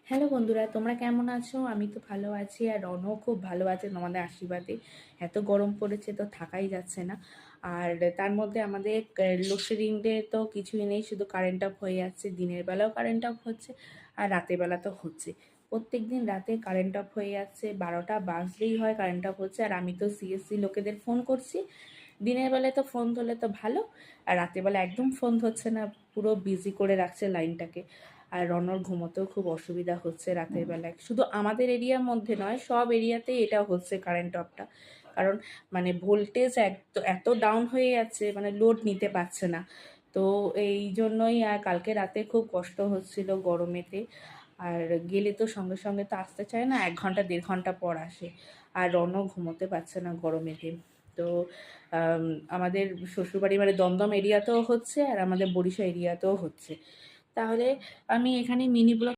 Hello বন্ধুরা, তোমরা কেমন আছো? আমি তো ভালো আছি, আর রনও খুব ভালো আছে তোমাদের আশীর্বাদে। এত গরম পড়েছে তো থাকাই যাচ্ছে না। আর তার মধ্যে আমাদের লোডশেডিংয়ে তো কিছুই নেই, শুধু কারেন্ট অফ হয়ে যাচ্ছে। দিনের বেলাও কারেন্ট অফ হচ্ছে আর রাতের বেলা তো হচ্ছে। প্রত্যেক দিন রাতে কারেন্ট অফ হয়ে যাচ্ছে, 12টা বাজলেই হয় কারেন্ট অফ হচ্ছে। আর আমি তো সিএসসি লোকেদের ফোন করছি, দিনের বেলায় তো ফোন ধরলে তো ভালো, আর রাতের বেলা একদম ফোন ধরছে না, পুরো বিজি করে রাখছে লাইনটাকে। আর রনর ঘুমোতেও খুব অসুবিধা হচ্ছে রাতের বেলায়। শুধু আমাদের এরিয়ার মধ্যে নয়, সব এরিয়াতেই এটা হচ্ছে কারেন্ট অফটা। কারণ মানে ভোল্টেজ এত ডাউন হয়ে যাচ্ছে, মানে লোড নিতে পারছে না। তো এই জন্যই আর কালকে রাতে খুব কষ্ট হচ্ছিল গরমেতে। আর গেলে তো সঙ্গে সঙ্গে তো আসতে চায় না, 1 ঘন্টা 1.5 ঘন্টা পর আসে। আর রনও ঘুমোতে পারছে না গরমেতে। তো আমাদের শ্বশুরবাড়ি মানে দমদম এরিয়াতেও হচ্ছে, আর আমাদের বরিশা এরিয়াতেও হচ্ছে। তাহলে আমি এখানে মিনি ব্লগ